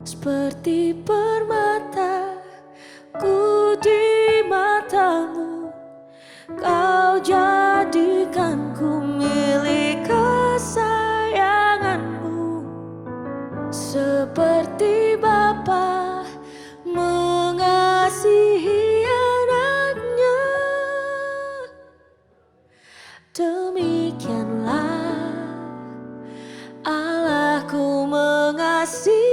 Seperti permata ku di matamu, kau jadikanku milik kesayanganmu. Seperti Bapa mengasihi anaknya, demikianlah Allahku mengasihiku.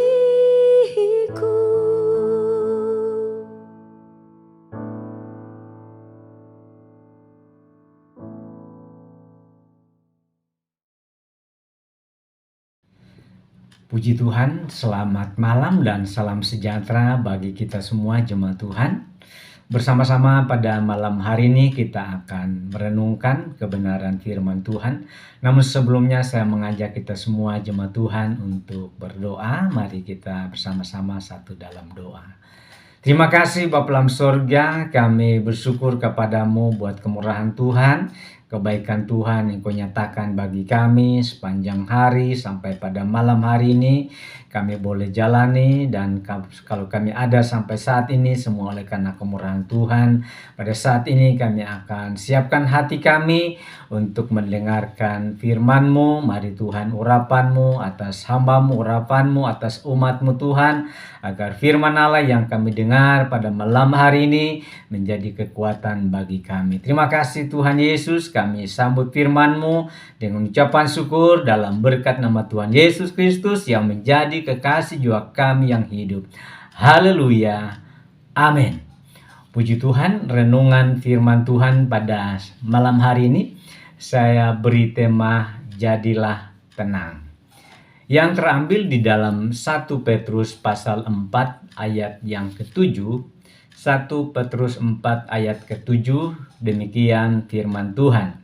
Puji Tuhan, selamat malam dan salam sejahtera bagi kita semua jemaat Tuhan. Bersama-sama pada malam hari ini kita akan merenungkan kebenaran firman Tuhan. Namun sebelumnya saya mengajak kita semua jemaat Tuhan untuk berdoa. Mari kita bersama-sama satu dalam doa. Terima kasih Bapa dalam surga, kami bersyukur kepadamu buat kemurahan Tuhan, kebaikan Tuhan yang Kau nyatakan bagi kami sepanjang hari sampai pada malam hari ini. Kami boleh jalani, dan kalau kami ada sampai saat ini semua oleh karena kemurahan Tuhan. Pada saat ini kami akan siapkan hati kami untuk mendengarkan firman-Mu. Mari Tuhan urapan-Mu atas hamba-Mu, urapan-Mu atas umat-Mu Tuhan, agar firman Allah yang kami dengar pada malam hari ini menjadi kekuatan bagi kami. Terima kasih Tuhan Yesus, kami sambut firman-Mu dengan ucapan syukur dalam berkat nama Tuhan Yesus Kristus yang menjadi kekasih jiwa kami yang hidup. Haleluya. Amin. Puji Tuhan, renungan firman Tuhan pada malam hari ini saya beri tema Jadilah Tenang, yang terambil di dalam 1 Petrus pasal 4 ayat yang ke-7. 1 Petrus 4 ayat ke-7, demikian firman Tuhan.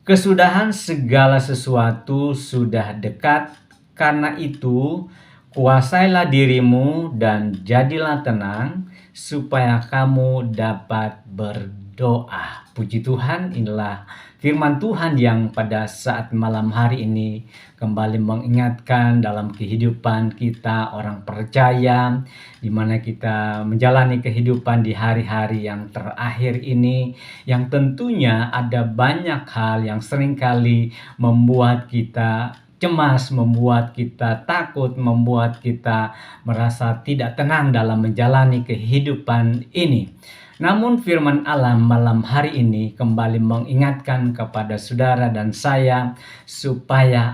Kesudahan segala sesuatu sudah dekat, karena itu kuasailah dirimu dan jadilah tenang, supaya kamu dapat berdoa. Puji Tuhan, inilah firman Tuhan yang pada saat malam hari ini kembali mengingatkan dalam kehidupan kita orang percaya, di mana kita menjalani kehidupan di hari-hari yang terakhir ini, yang tentunya ada banyak hal yang seringkali membuat kita cemas, membuat kita takut, membuat kita merasa tidak tenang dalam menjalani kehidupan ini. Namun firman Allah malam hari ini kembali mengingatkan kepada saudara dan saya supaya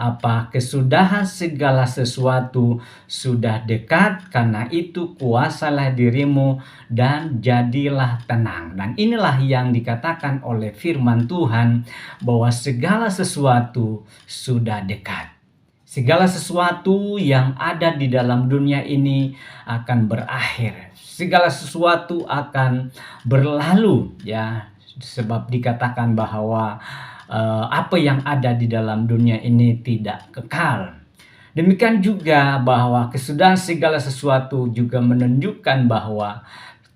kesudahan segala sesuatu sudah dekat, karena itu kuasalah dirimu dan jadilah tenang. Dan inilah yang dikatakan oleh firman Tuhan, bahwa segala sesuatu sudah dekat. Segala sesuatu yang ada di dalam dunia ini akan berakhir. Segala sesuatu akan berlalu, ya. Sebab dikatakan bahwa apa yang ada di dalam dunia ini tidak kekal. Demikian juga bahwa kesudahan segala sesuatu juga menunjukkan bahwa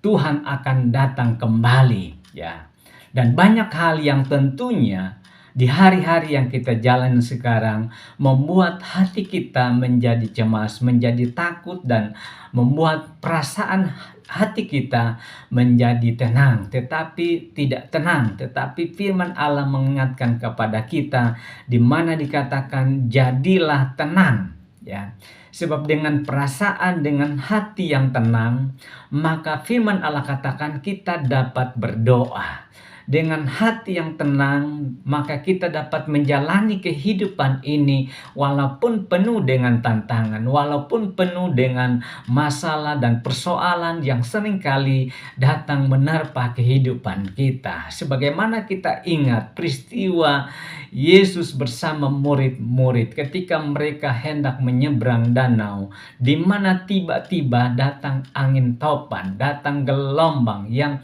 Tuhan akan datang kembali, ya. Dan banyak hal yang tentunya di hari-hari yang kita jalani sekarang membuat hati kita menjadi cemas, menjadi takut, dan membuat perasaan hati kita menjadi tenang, tetapi tidak tenang. Tetapi firman Allah mengingatkan kepada kita, di mana dikatakan jadilah tenang, ya. Sebab dengan perasaan, dengan hati yang tenang, maka firman Allah katakan kita dapat berdoa. Dengan hati yang tenang, maka kita dapat menjalani kehidupan ini walaupun penuh dengan tantangan, walaupun penuh dengan masalah dan persoalan yang seringkali datang menerpa kehidupan kita. Sebagaimana kita ingat peristiwa Yesus bersama murid-murid ketika mereka hendak menyeberang danau, di mana tiba-tiba datang angin topan, datang gelombang yang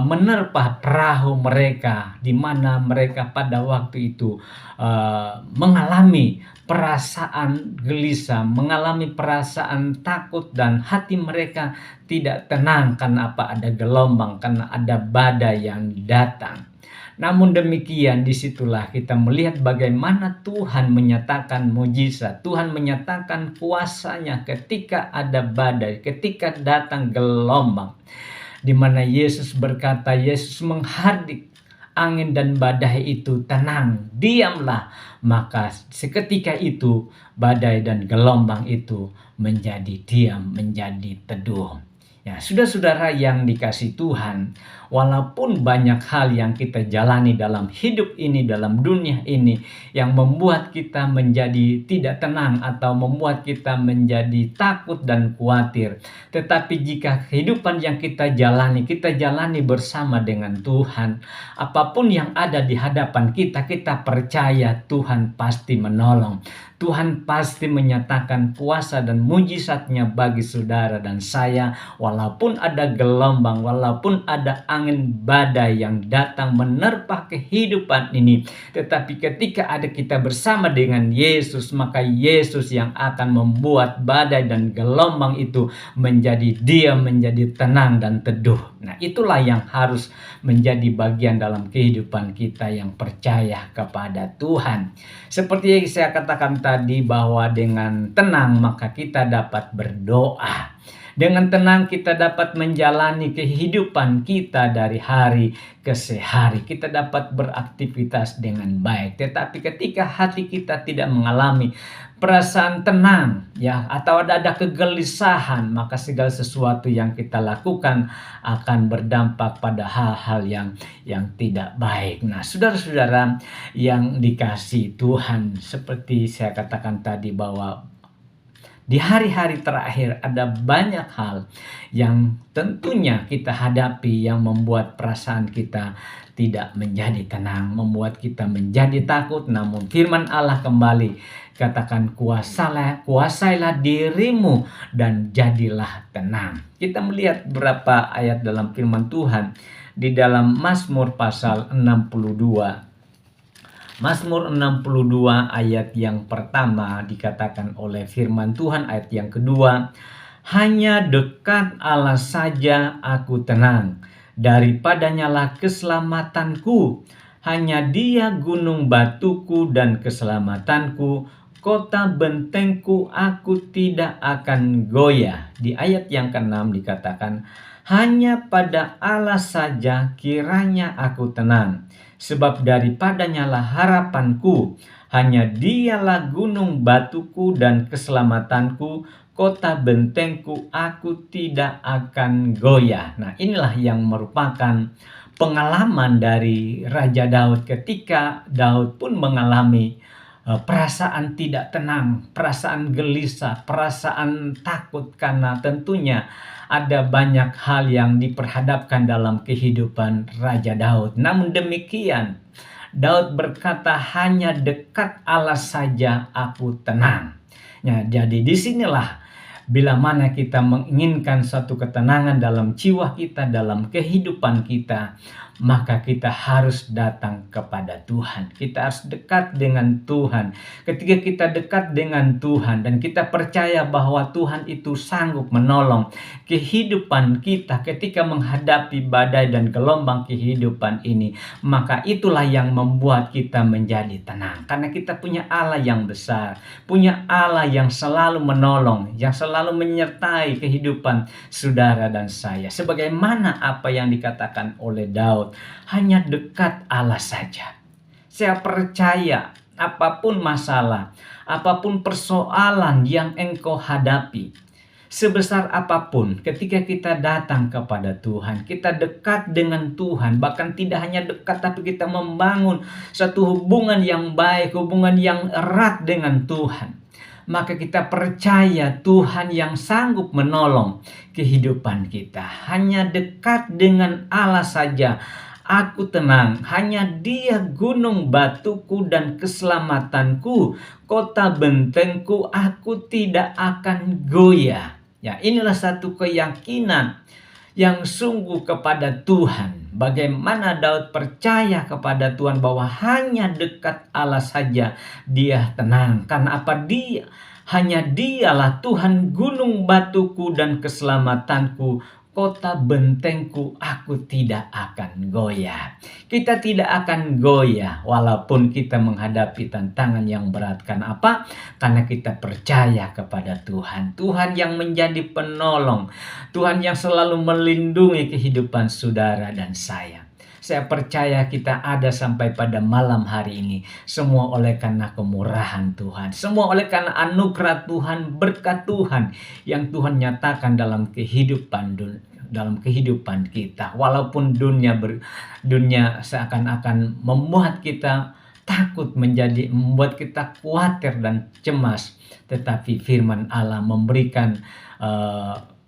menerpa perahu mereka, di mana mereka pada waktu itu mengalami perasaan gelisah, mengalami perasaan takut, dan hati mereka tidak tenang karena ada gelombang, karena ada badai yang datang. Namun demikian, disitulah kita melihat bagaimana Tuhan menyatakan mujizat, Tuhan menyatakan kuasanya ketika ada badai, ketika datang gelombang, di mana Yesus berkata, Yesus menghardik angin dan badai itu, tenang, diamlah. Maka seketika itu badai dan gelombang itu menjadi diam, menjadi teduh. Ya, saudara-saudara yang dikasihi Tuhan, walaupun banyak hal yang kita jalani dalam hidup ini, dalam dunia ini, yang membuat kita menjadi tidak tenang atau membuat kita menjadi takut dan khawatir. Tetapi jika kehidupan yang kita jalani bersama dengan Tuhan, apapun yang ada di hadapan kita, kita percaya Tuhan pasti menolong. Tuhan pasti menyatakan kuasa dan mujizatnya bagi saudara dan saya, walaupun ada gelombang, walaupun ada angin badai yang datang menerpa kehidupan ini. Tetapi ketika ada kita bersama dengan Yesus, maka Yesus yang akan membuat badai dan gelombang itu menjadi diam, menjadi tenang dan teduh. Nah, itulah yang harus menjadi bagian dalam kehidupan kita yang percaya kepada Tuhan. Seperti yang saya katakan tadi, bahwa dengan tenang maka kita dapat berdoa. Dengan tenang kita dapat menjalani kehidupan kita dari hari ke hari. Kita dapat beraktivitas dengan baik. Tetapi ketika hati kita tidak mengalami perasaan tenang, ya, atau ada kegelisahan, maka segala sesuatu yang kita lakukan akan berdampak pada hal-hal yang tidak baik. Nah, saudara-saudara yang dikasihi Tuhan, seperti saya katakan tadi, bahwa di hari-hari terakhir ada banyak hal yang tentunya kita hadapi yang membuat perasaan kita tidak menjadi tenang, membuat kita menjadi takut. Namun firman Allah kembali katakan, kuasailah dirimu dan jadilah tenang. Kita melihat beberapa ayat dalam firman Tuhan di dalam Mazmur pasal 62. Mazmur 62 ayat yang pertama dikatakan oleh firman Tuhan, ayat yang kedua, hanya dekat Allah saja aku tenang, daripadanya lah keselamatanku, hanya Dia gunung batuku dan keselamatanku, kota bentengku, aku tidak akan goyah. Di ayat yang ke-6 dikatakan, hanya pada Allah saja kiranya aku tenang, sebab daripadanya lah harapanku, hanya Dialah gunung batuku dan keselamatanku, kota bentengku, aku tidak akan goyah. Nah, inilah yang merupakan pengalaman dari Raja Daud ketika Daud pun mengalami perasaan tidak tenang, perasaan gelisah, perasaan takut, karena tentunya ada banyak hal yang diperhadapkan dalam kehidupan Raja Daud. Namun demikian, Daud berkata, hanya dekat Allah saja aku tenang. Ya, jadi disinilah bila mana kita menginginkan suatu ketenangan dalam jiwa kita, dalam kehidupan kita, maka kita harus datang kepada Tuhan. Kita harus dekat dengan Tuhan. Ketika kita dekat dengan Tuhan dan kita percaya bahwa Tuhan itu sanggup menolong kehidupan kita ketika menghadapi badai dan gelombang kehidupan ini, maka itulah yang membuat kita menjadi tenang. Karena kita punya Allah yang besar, punya Allah yang selalu menolong, yang selalu menyertai kehidupan saudara dan saya. Sebagaimana apa yang dikatakan oleh Daud, hanya dekat Allah saja. Saya percaya apapun masalah, apapun persoalan yang engkau hadapi, sebesar apapun, ketika kita datang kepada Tuhan, kita dekat dengan Tuhan, bahkan tidak hanya dekat, tapi kita membangun satu hubungan yang baik, hubungan yang erat dengan Tuhan, maka kita percaya Tuhan yang sanggup menolong kehidupan kita. Hanya dekat dengan Allah saja aku tenang, hanya Dia gunung batuku dan keselamatanku, kota bentengku, aku tidak akan goyah. Ya, inilah satu keyakinan yang sungguh kepada Tuhan. Bagaimana Daud percaya kepada Tuhan bahwa hanya dekat Allah saja dia tenang. Karena apa? Hanya Dialah Tuhan gunung batuku dan keselamatanku, kota bentengku, aku tidak akan goyah. Kita tidak akan goyah walaupun kita menghadapi tantangan yang berat. Kenapa? Karena kita percaya kepada Tuhan. Tuhan yang menjadi penolong. Tuhan yang selalu melindungi kehidupan saudara dan saya. Saya percaya kita ada sampai pada malam hari ini. Semua oleh karena kemurahan Tuhan. Semua oleh karena anugerah Tuhan, berkat Tuhan yang Tuhan nyatakan dalam kehidupan kita. Walaupun dunia seakan-akan membuat kita takut, membuat kita khawatir dan cemas. Tetapi firman Allah memberikan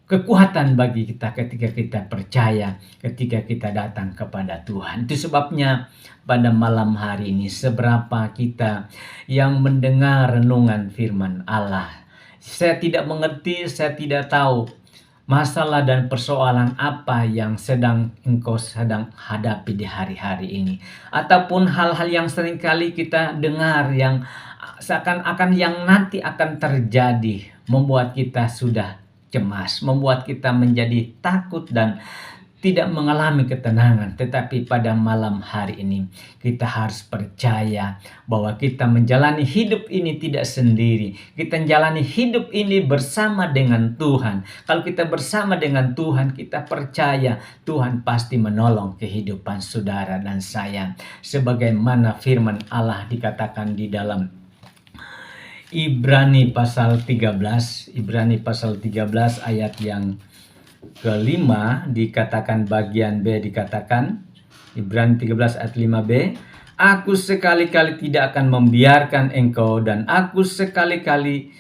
kekuatan bagi kita ketika kita percaya, ketika kita datang kepada Tuhan. Itu sebabnya pada malam hari ini, seberapa kita yang mendengar renungan firman Allah. Saya tidak mengerti, saya tidak tahu masalah dan persoalan apa yang engkau sedang hadapi di hari-hari ini. Ataupun hal-hal yang seringkali kita dengar yang seakan-akan yang nanti akan terjadi, membuat kita sudah cemas, membuat kita menjadi takut dan tidak mengalami ketenangan. Tetapi pada malam hari ini kita harus percaya bahwa kita menjalani hidup ini tidak sendiri. Kita menjalani hidup ini bersama dengan Tuhan. Kalau kita bersama dengan Tuhan, kita percaya Tuhan pasti menolong kehidupan saudara dan saya. Sebagaimana firman Allah dikatakan di dalam Ibrani pasal 13 ayat yang kelima, dikatakan bagian B, dikatakan Ibrani 13 ayat 5b, aku sekali-kali tidak akan membiarkan engkau dan aku sekali-kali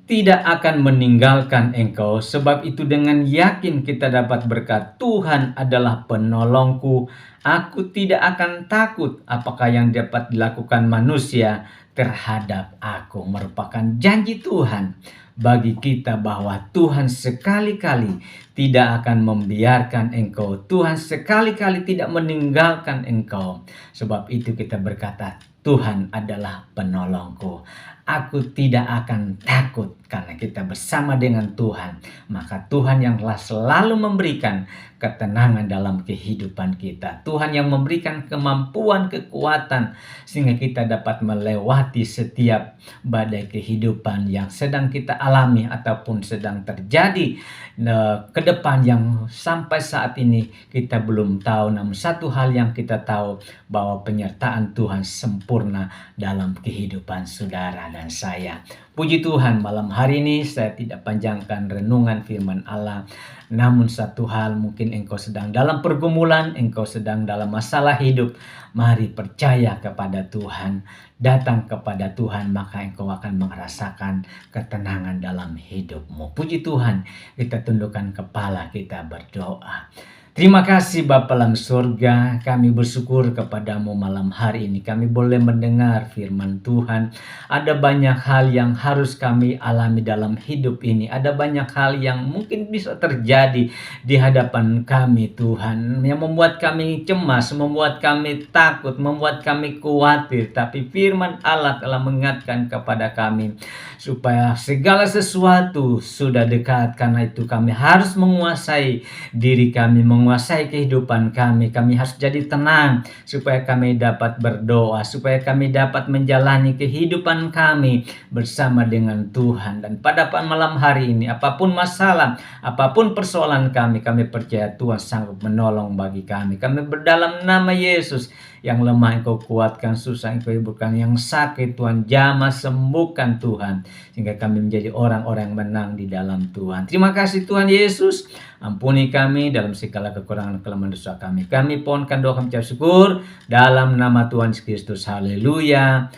tidak akan meninggalkan engkau. Sebab itu dengan yakin kita dapat berkata, Tuhan adalah penolongku, aku tidak akan takut apakah yang dapat dilakukan manusia terhadap aku. Merupakan janji Tuhan bagi kita bahwa Tuhan sekali-kali tidak akan membiarkan engkau. Tuhan sekali-kali tidak meninggalkan engkau. Sebab itu kita berkata, Tuhan adalah penolongku. Aku tidak akan takut karena kita bersama dengan Tuhan. Maka Tuhan yang telah selalu memberikan ketenangan dalam kehidupan kita. Tuhan yang memberikan kemampuan, kekuatan sehingga kita dapat melewati setiap badai kehidupan yang sedang kita alami ataupun sedang terjadi ke depan yang sampai saat ini kita belum tahu. Namun satu hal yang kita tahu, bahwa penyertaan Tuhan sempurna dalam kehidupan saudara dan saya. Puji Tuhan, malam hari ini saya tidak panjangkan renungan firman Allah. Namun satu hal, mungkin engkau sedang dalam pergumulan, engkau sedang dalam masalah hidup. Mari percaya kepada Tuhan, datang kepada Tuhan, maka engkau akan merasakan ketenangan dalam hidupmu. Puji Tuhan, kita tundukkan kepala, kita berdoa. Terima kasih Bapa dalam surga, kami bersyukur kepadamu malam hari ini. Kami boleh mendengar firman Tuhan. Ada banyak hal yang harus kami alami dalam hidup ini. Ada banyak hal yang mungkin bisa terjadi di hadapan kami Tuhan. Yang membuat kami cemas, membuat kami takut, membuat kami khawatir. Tapi firman Allah telah mengingatkan kepada kami supaya segala sesuatu sudah dekat. Karena itu kami harus menguasai diri kami, menguasai kehidupan kami. Kami harus jadi tenang supaya kami dapat berdoa, supaya kami dapat menjalani kehidupan kami bersama dengan Tuhan. Dan pada malam hari ini, apapun masalah, apapun persoalan kami percaya Tuhan sanggup menolong bagi kami. Kami berdalam nama Yesus, yang lemah engkau kuatkan, susah engkau hiburkan, yang sakit Tuhan jamah sembuhkan Tuhan, sehingga kami menjadi orang-orang yang menang di dalam Tuhan. Terima kasih Tuhan Yesus, ampuni kami dalam segala kekurangan kelemahan dosa kami. Kami pohonkan doa kami ucap syukur dalam nama Tuhan Yesus Kristus. Haleluya,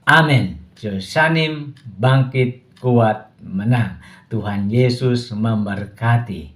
amin. Yerusalem bangkit, kuat, menang. Tuhan Yesus memberkati.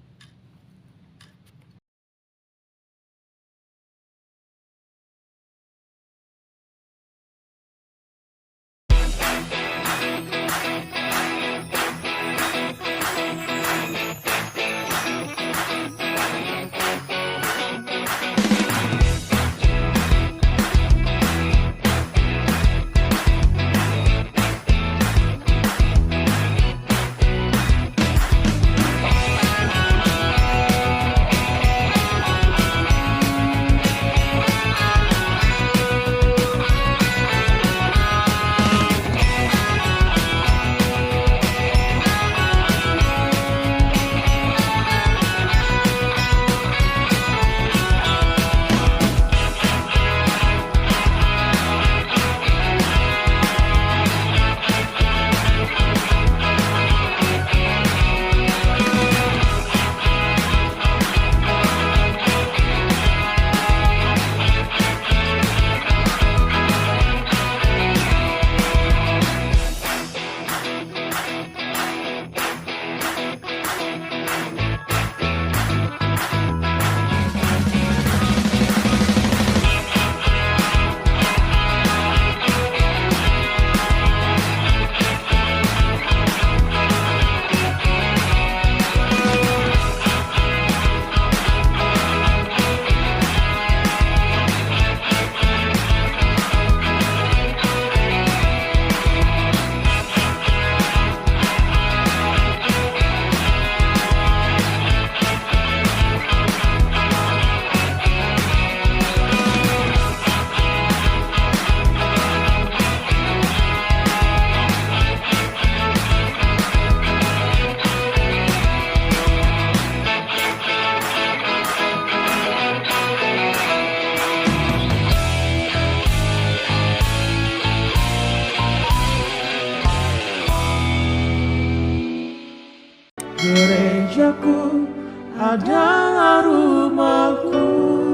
gerejaku adalah rumahku.